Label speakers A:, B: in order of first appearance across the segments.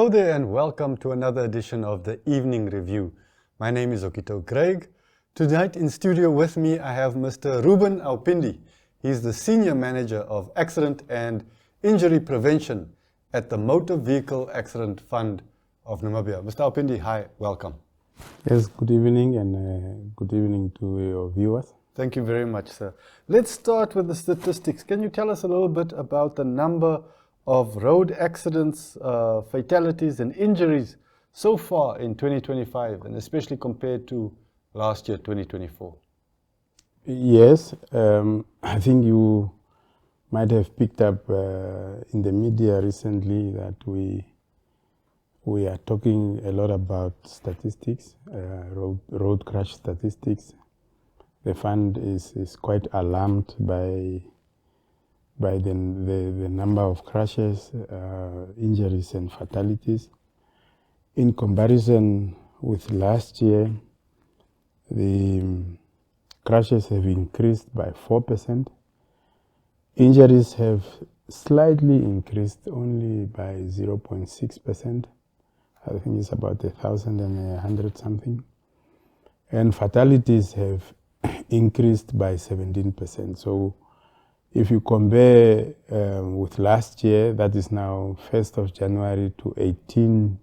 A: Hello there and welcome to another edition of the Evening Review. My name is Okito Craig. Tonight in studio with me I have Mr. Ruben Uupindi. He's the Senior Manager of Accident and Injury Prevention at the Motor Vehicle Accident Fund of Namibia. Mr. Uupindi, hi, welcome.
B: Yes, good evening and good evening to your viewers.
A: Thank you very much, sir. Let's start with the statistics. Can you tell us a little bit about the number of road accidents, fatalities and injuries so far in 2025, and especially compared to last year, 2024?
B: Yes, I think you might have picked up in the media recently that we are talking a lot about statistics, road crash statistics. The fund is quite alarmed by the number of crashes, injuries and fatalities. In comparison with last year, the crashes have increased by 4%. Injuries have slightly increased only by 0.6%. I think it's about 1,100 something. And fatalities have increased by 17%. So if you compare with last year, that is now 1st of January to 18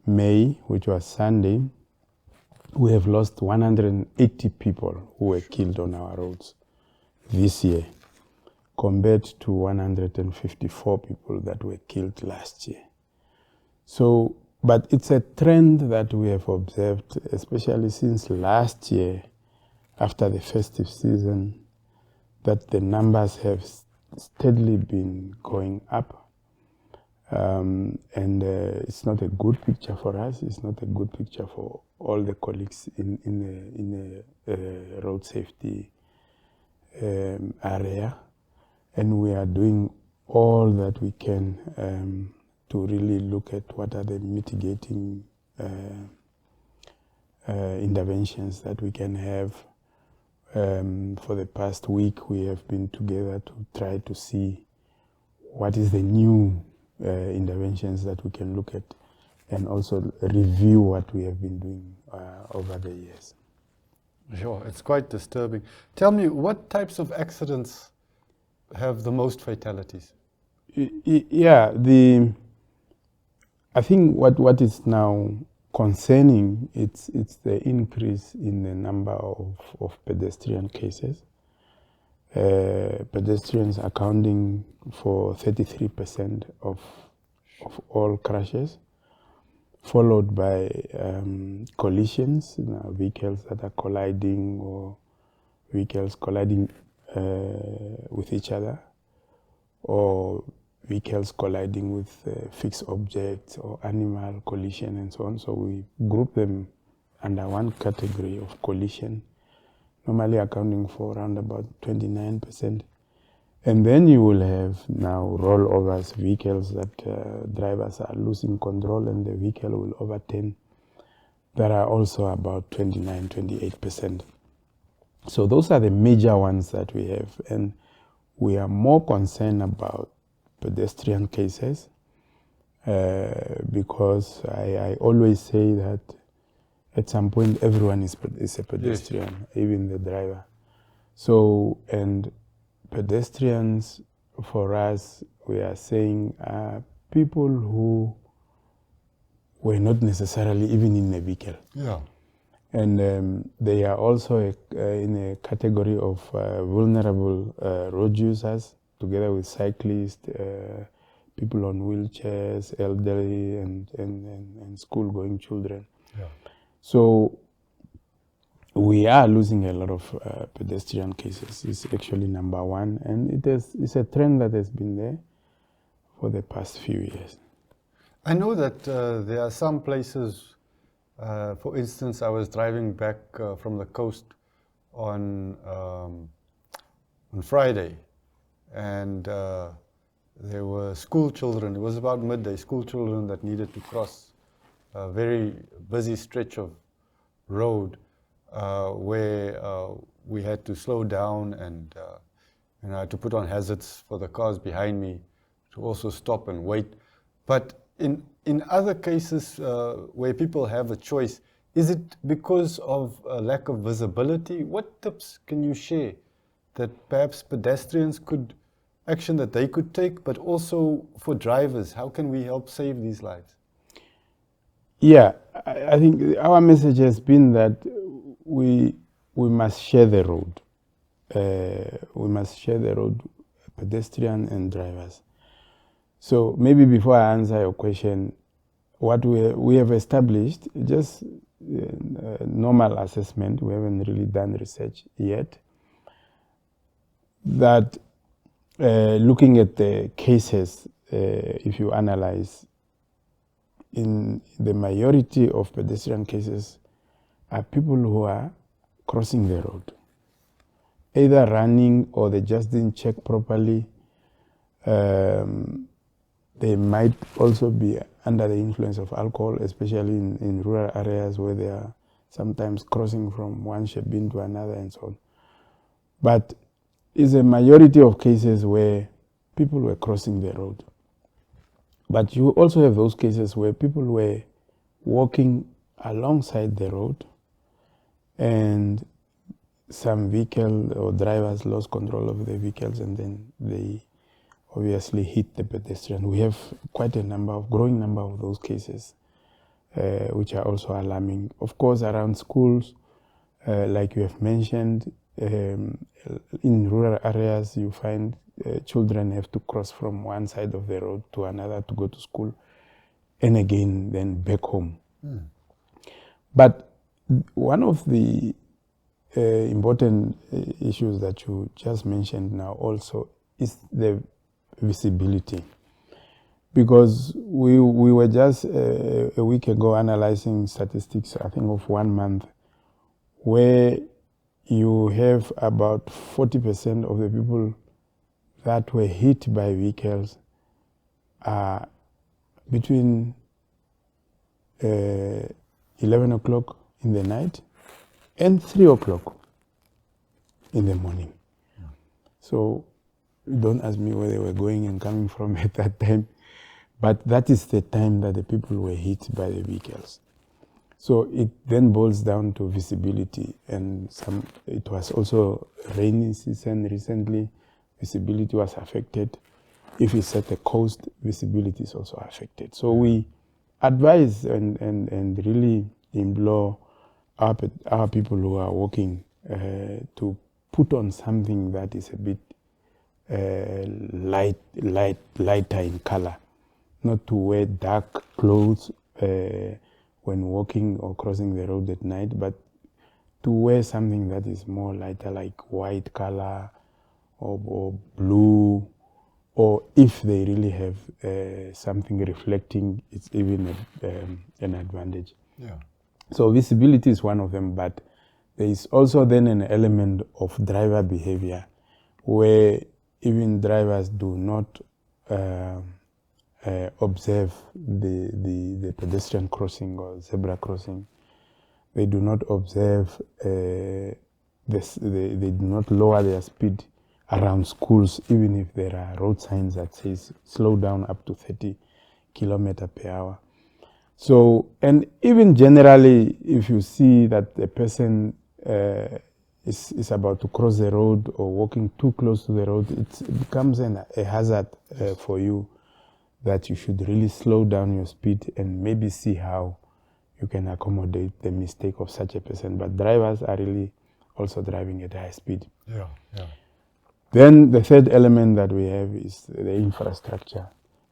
B: May, which was Sunday, we have lost 180 people who were killed on our roads this year, compared to 154 people that were killed last year. So, but it's a trend that we have observed, especially since last year, after the festive season, that the numbers have steadily been going up. It's not a good picture for us. It's not a good picture for all the colleagues in the road safety area. And we are doing all that we can to really look at what are the mitigating interventions that we can have. For the past week, we have been together to try to see what is the new interventions that we can look at and also review what we have been doing over the years.
A: Sure, it's quite disturbing. Tell me, what types of accidents have the most fatalities?
B: Yeah, I think what is now concerning, it's the increase in the number of pedestrian cases. Pedestrians accounting for 33% of all crashes, followed by collisions, vehicles that are colliding or vehicles colliding with each other, or vehicles colliding with fixed objects or animal collision and so on. So we group them under one category of collision, normally accounting for around about 29%. And then you will have now rollovers, vehicles that drivers are losing control and the vehicle will overturn. That are also about 28%. So those are the major ones that we have. And we are more concerned about pedestrian cases because I always say that at some point everyone is a pedestrian, yes, even the driver. So, and pedestrians for us, we are saying people who were not necessarily even in a vehicle.
A: Yeah.
B: And they are also in a category of vulnerable road users, together with cyclists, people on wheelchairs, elderly, and school-going children. Yeah. So we are losing a lot of pedestrian cases. It's actually number one, and it's a trend that has been there for the past few years.
A: I know that there are some places, for instance, I was driving back from the coast on Friday, and there were school children. It was about midday, school children that needed to cross a very busy stretch of road where we had to slow down and I had to put on hazards for the cars behind me to also stop and wait. But in other cases where people have a choice, is it because of a lack of visibility? What tips can you share that perhaps pedestrians could, action that they could take, but also for drivers, how can we help save these lives?
B: Yeah, I think our message has been that we must share the road. We must share the road, pedestrians and drivers. So maybe before I answer your question, what we have established, just normal assessment, we haven't really done research yet, that looking at the cases, if you analyze, in the majority of pedestrian cases are people who are crossing the road, either running or they just didn't check properly. They might also be under the influence of alcohol, especially in rural areas where they are sometimes crossing from one shebeen to another and so on. But it's a majority of cases where people were crossing the road. But you also have those cases where people were walking alongside the road and some vehicle or drivers lost control of the vehicles and then they obviously hit the pedestrian. We have quite a growing number of those cases, which are also alarming. Of course, around schools, like you have mentioned, in rural areas, you find children have to cross from one side of the road to another to go to school, and again, then back home. But one of the important issues that you just mentioned now also is the visibility. Because we were just a week ago analyzing statistics, I think of 1 month, where you have about 40% of the people that were hit by vehicles are between 11 o'clock in the night and 3 o'clock in the morning. Yeah. So don't ask me where they were going and coming from at that time, but that is the time that the people were hit by the vehicles. So it then boils down to visibility, and it was also rainy season recently, visibility was affected. If it's at the coast, visibility is also affected. So we advise and really implore our people who are walking to put on something that is a bit lighter in color, not to wear dark clothes when walking or crossing the road at night, but to wear something that is more lighter, like white color or blue, or if they really have something reflecting, it's even an advantage.
A: Yeah.
B: So visibility is one of them, but there is also then an element of driver behavior where even drivers do not observe the pedestrian crossing or zebra crossing. They do not observe they do not lower their speed around schools, even if there are road signs that says slow down up to 30 kilometers per hour. So, and even generally, if you see that the person is about to cross the road or walking too close to the road, it becomes a hazard for you, that you should really slow down your speed and maybe see how you can accommodate the mistake of such a person. But drivers are really also driving at high speed.
A: Yeah, yeah.
B: Then the third element that we have is the infrastructure.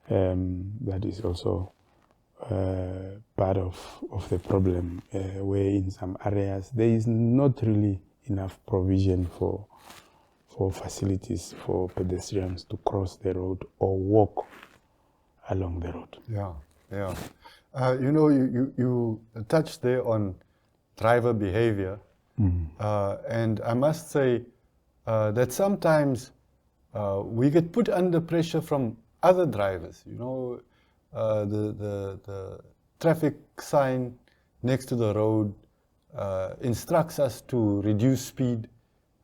B: That is also part of the problem, where in some areas there is not really enough provision for facilities for pedestrians to cross the road or walk along the road.
A: Yeah, yeah. You know, you touched there on driver behavior, and I must say that sometimes we get put under pressure from other drivers. You know, the traffic sign next to the road instructs us to reduce speed,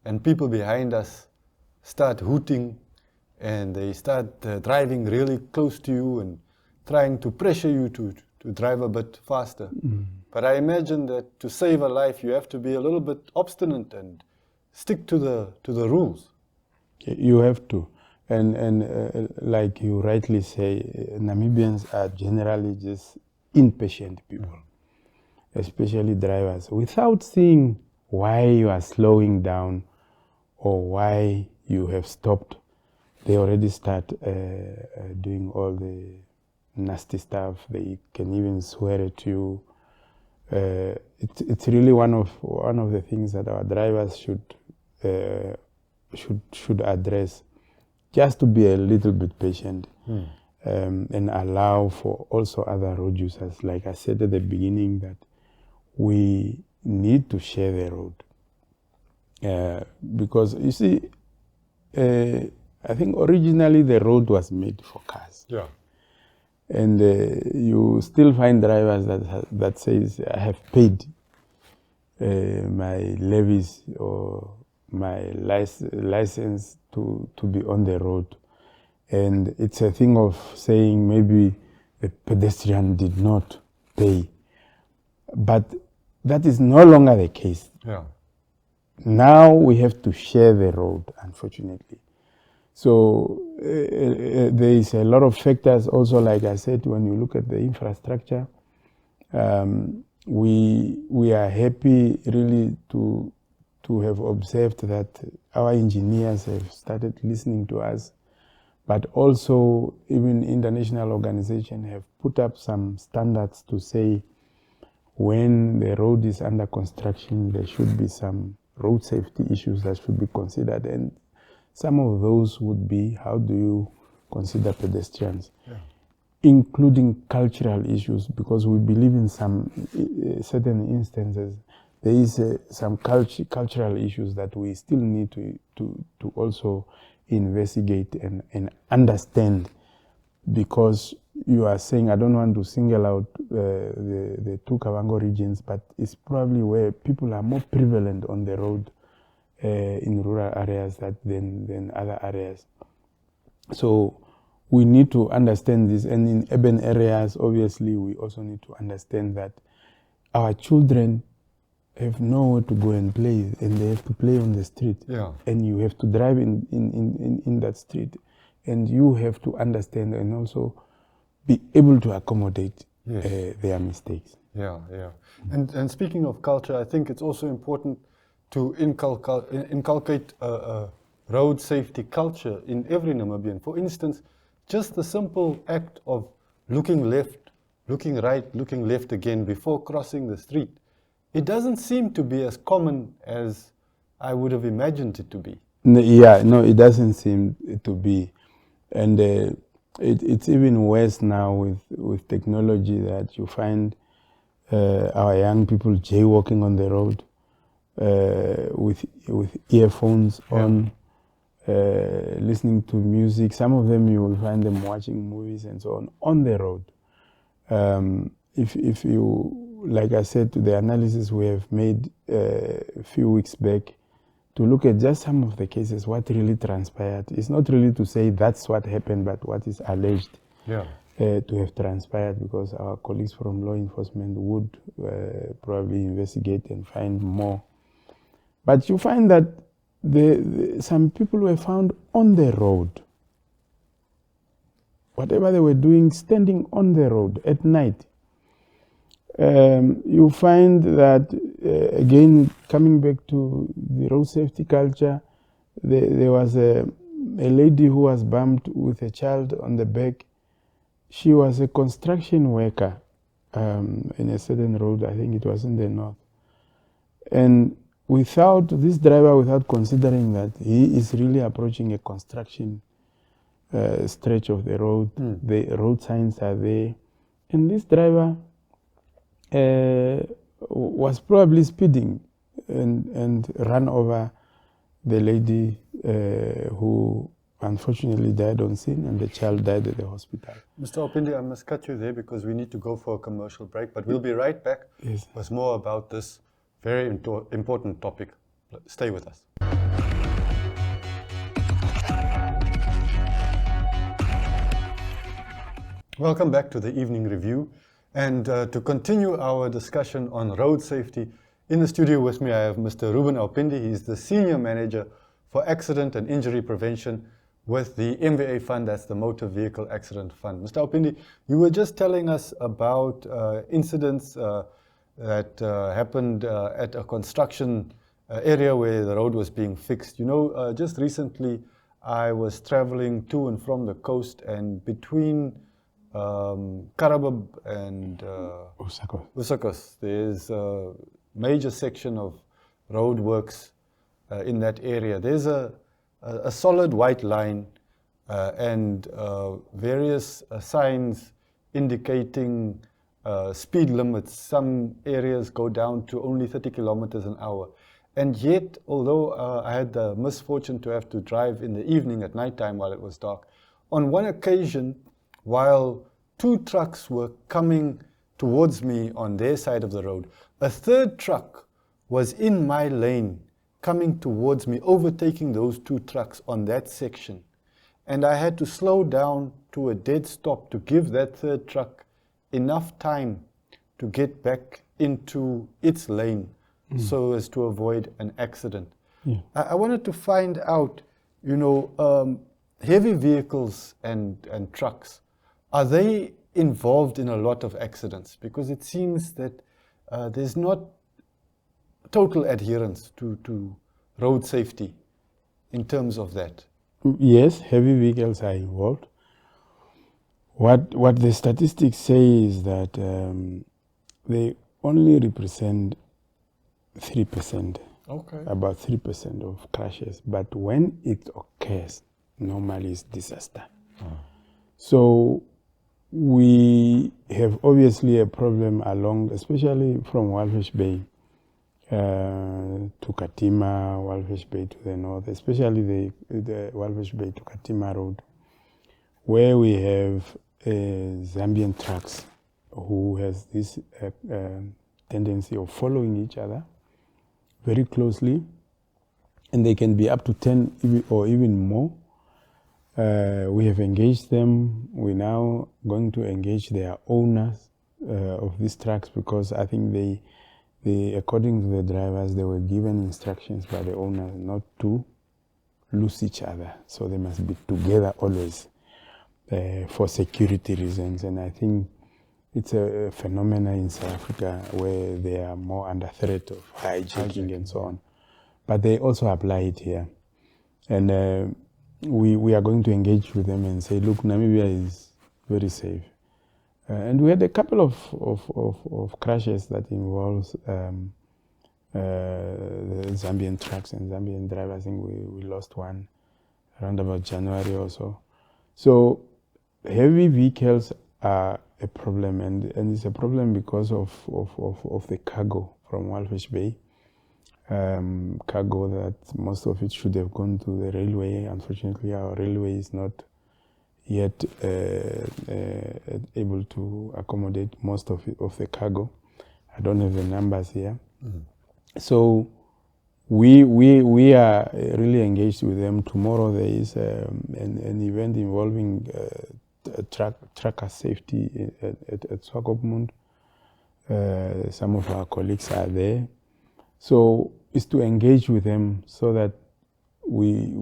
A: and people behind us start hooting, and they start driving really close to you, and trying to pressure you to drive a bit faster. But I imagine that to save a life, you have to be a little bit obstinate and stick to the rules.
B: You have to. And like you rightly say, Namibians are generally just impatient people, especially drivers, without seeing why you are slowing down or why you have stopped. They already start doing all the nasty stuff. They can even swear at you. It's really one of the things that our drivers should address. Just to be a little bit patient and allow for also other road users. Like I said at the beginning, that we need to share the road. Because you see, I think originally the road was made for cars.
A: Yeah.
B: And you still find drivers that says, I have paid my levies or my license to be on the road. And it's a thing of saying maybe the pedestrian did not pay. But that is no longer the case.
A: Yeah.
B: Now we have to share the road, unfortunately. So there is a lot of factors also, like I said, when you look at the infrastructure, we are happy really to have observed that our engineers have started listening to us, but also even international organizations have put up some standards to say when the road is under construction, there should be some road safety issues that should be considered. And some of those would be, how do you consider pedestrians? Yeah. Including cultural issues, because we believe in some certain instances there is some cultural issues that we still need to also investigate and understand, because you are saying, I don't want to single out the two Kavango regions, but it's probably where people are more prevalent on the road in rural areas than other areas. So we need to understand this, and in urban areas, obviously, we also need to understand that our children have nowhere to go and play, and they have to play on the street.
A: Yeah.
B: And you have to drive in that street, and you have to understand and also be able to accommodate their mistakes.
A: Yeah, yeah. And speaking of culture, I think it's also important to inculcate a road safety culture in every Namibian. For instance, just the simple act of looking left, looking right, looking left again before crossing the street. It doesn't seem to be as common as I would have imagined it to be.
B: No, it doesn't seem to be. And it's even worse now with technology, that you find our young people jaywalking on the road with earphones on, listening to music. Some of them you will find them watching movies and so on the road. If you, like I said, the analysis we have made a few weeks back to look at just some of the cases, what really transpired. It's not really to say that's what happened, but what is alleged to have transpired, because our colleagues from law enforcement would probably investigate and find more. But you find that some people were found on the road, whatever they were doing, standing on the road at night. You find that, again, coming back to the road safety culture, there was a lady who was bumped with a child on the back. She was a construction worker in a certain road, I think it was in the north. And this driver, without considering that he is really approaching a construction stretch of the road, the road signs are there, and this driver was probably speeding and ran over the lady who unfortunately died on scene, and the child died at the hospital.
A: Mr. Uupindi, I must cut you there because we need to go for a commercial break, but we'll be right back with more about this very important topic. Stay with us. Welcome back to the evening review. And to continue our discussion on road safety, in the studio with me I have Mr. Ruben Uupindi. He's the Senior Manager for Accident and Injury Prevention with the MVA Fund, that's the Motor Vehicle Accident Fund. Mr. Uupindi, you were just telling us about incidents that happened at a construction area where the road was being fixed. You know, just recently I was traveling to and from the coast, and between Karabab and Usakos, there's a major section of road works in that area. There's a solid white line and various signs indicating speed limits. Some areas go down to only 30 kilometers an hour. And yet, although I had the misfortune to have to drive in the evening at nighttime while it was dark, on one occasion, while two trucks were coming towards me on their side of the road, a third truck was in my lane coming towards me, overtaking those two trucks on that section. And I had to slow down to a dead stop to give that third truck enough time to get back into its lane so as to avoid an accident.
B: Yeah.
A: I wanted to find out, you know, heavy vehicles and trucks, are they involved in a lot of accidents? Because it seems that there's not total adherence to road safety in terms of that.
B: Yes, heavy vehicles are involved. What the statistics say is that they only represent 3%,
A: Okay.
B: about 3% of crashes. But when it occurs, normally it's disaster. So we have obviously a problem along, especially from Walfish Bay to Katima, Walfish Bay to the north, especially the Walfish Bay to Katima road, where we have Zambian trucks who has this tendency of following each other very closely, and they can be up to 10 or even more. We have engaged them. We're now going to engage their owners of these trucks, because I think they, according to the drivers, they were given instructions by the owners not to lose each other. So they must be together always for security reasons. And I think it's a phenomenon in South Africa where they are more under threat of hijacking and so on. But they also apply it here. And we are going to engage with them and say, look, Namibia is very safe. And we had a couple of crashes that involves the Zambian trucks and Zambian drivers. I think we lost one around about January or so. So heavy vehicles are a problem, and it's a problem because of the cargo from Walfish Bay. Cargo that most of it should have gone to the railway. Unfortunately, our railway is not yet able to accommodate most of the cargo. I don't have the numbers here. So we are really engaged with them. Tomorrow there is an event involving trucker safety at Swakopmund. Some of our colleagues are there. So it's to engage with them so that we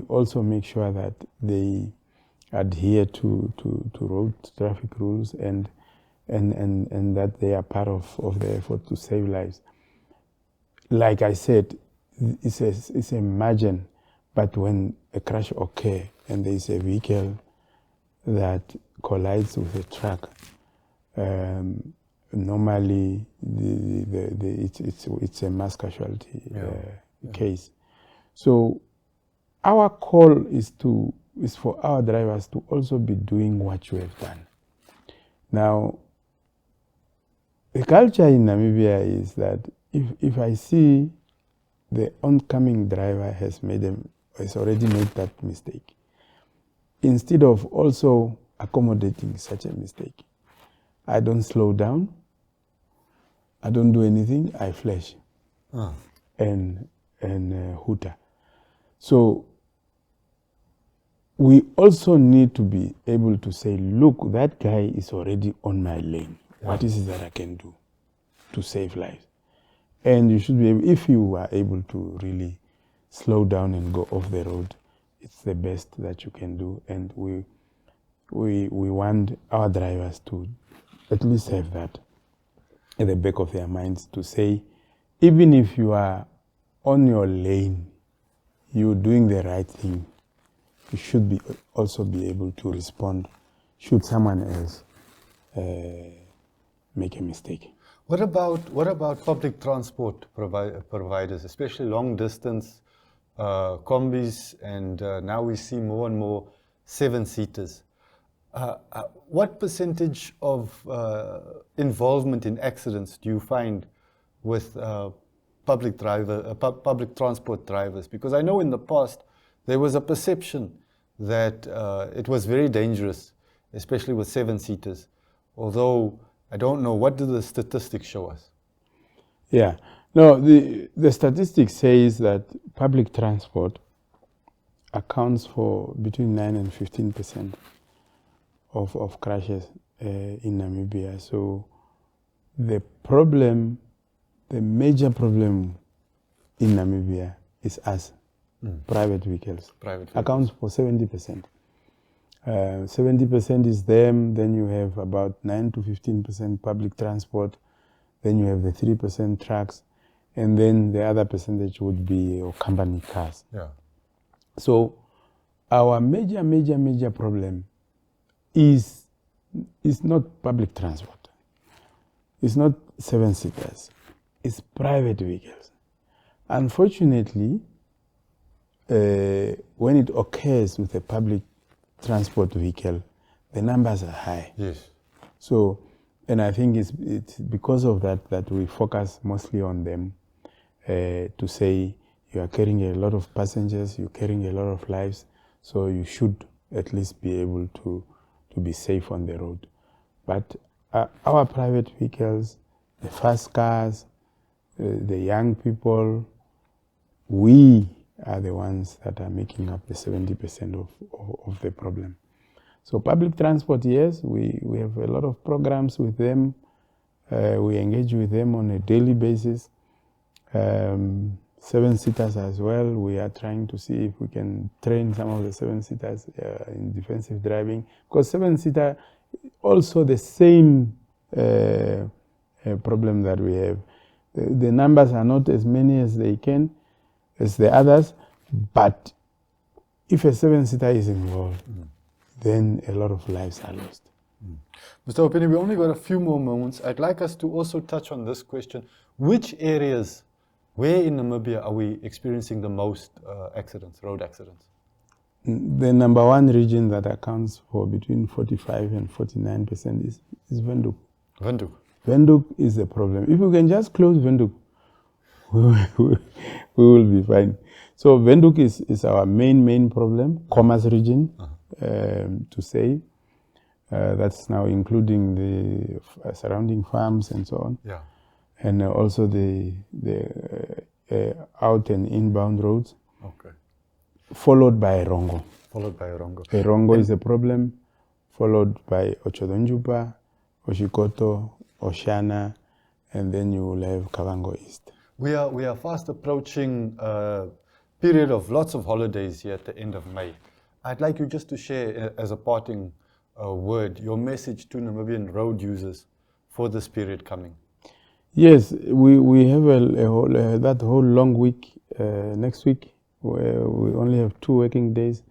B: also make sure that they adhere to road traffic rules and that they are part of the effort to save lives. Like I said, it's a margin, but when a crash occurs and there is a vehicle that collides with a truck, normally it's a mass casualty case. So our call is for our drivers to also be doing what you have done. Now, the culture in Namibia is that if I see the oncoming driver has already made that mistake, instead of also accommodating such a mistake, I don't slow down, I don't do anything, I flash and hooter. So we also need to be able to say, look, that guy is already on my lane. What is it that I can do to save lives? And you should be able, if you are able to really slow down and go off the road, it's the best that you can do. And we want our drivers to at least have that at the back of their minds, to say, even if you are on your lane, you're doing the right thing, you should also be able to respond should someone else make a mistake.
A: What about public transport providers, especially long distance combis, and now we see more and more 7-seaters? What percentage of involvement in accidents do you find with public transport drivers? Because I know in the past there was a perception that it was very dangerous, especially with 7-seaters. Although I don't know, what do the statistics show us?
B: Yeah, no, the statistics says that public transport accounts for between 9 and 15% of crashes in Namibia. So the major problem in Namibia is us, private vehicles. Accounts for 70%. 70% is them, then you have about 9 to 15% public transport, then you have the 3% trucks, and then the other percentage would be your company cars.
A: Yeah.
B: So our major problem is not public transport. It's not 7-seaters. It's private vehicles. Unfortunately, when it occurs with a public transport vehicle, the numbers are high.
A: Yes.
B: So, and I think it's because of that we focus mostly on them to say you are carrying a lot of passengers, you're carrying a lot of lives, so you should at least be able to be safe on the road. But our private vehicles, the fast cars, the young people, we are the ones that are making up the 70% of the problem. So public transport, yes, we have a lot of programs with them. We engage with them on a daily basis. 7-seaters as well. We are trying to see if we can train some of the 7-seaters in defensive driving, because 7-seater also the same problem that we have. The numbers are not as many as the others, but if a 7-seater is involved, then a lot of lives are lost.
A: Mr. Uupindi, we only got a few more moments. I'd like us to also touch on this question. Which areas, where in Namibia are we experiencing the most accidents, road accidents?
B: The number one region that accounts for between 45 and 49% is Windhoek.
A: Windhoek.
B: Windhoek is the problem. If we can just close Windhoek, we will be fine. So Windhoek is our main problem, commerce region, to say. That's now including the surrounding farms and so on.
A: Yeah.
B: And also the out and inbound roads.
A: Okay.
B: Followed by Rongo. Rongo is a problem, followed by Ochodonjupa, Oshikoto, Oshana, and then you will have Kavango East.
A: We are fast approaching a period of lots of holidays here at the end of May. I'd like you just to share, as a parting word, your message to Namibian road users for this period coming.
B: Yes, we have that whole long week next week, where we only have 2 working days,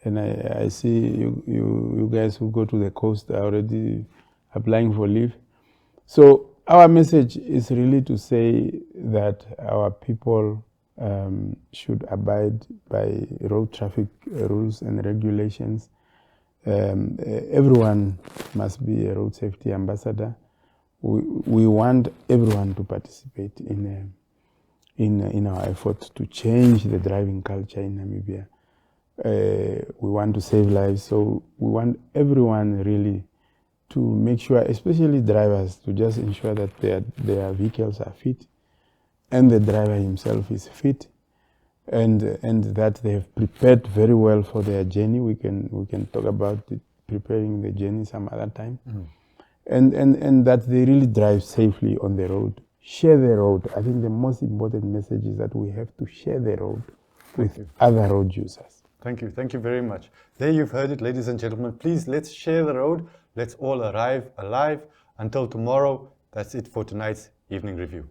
B: and I see you guys who go to the coast are already applying for leave. So our message is really to say that our people should abide by road traffic rules and regulations. Everyone must be a road safety ambassador. We want everyone to participate in our effort to change the driving culture in Namibia. We want to save lives, so we want everyone really to make sure, especially drivers, to just ensure that their vehicles are fit and the driver himself is fit, and that they have prepared very well for their journey. We can talk about preparing the journey some other time, and that they really drive safely on the road. Share the road. I think the most important message is that we have to share the road with other road users.
A: Thank you very much. There you've heard it, ladies and gentlemen. Please, let's share the road. Let's all arrive alive. Until tomorrow, that's it for tonight's evening review.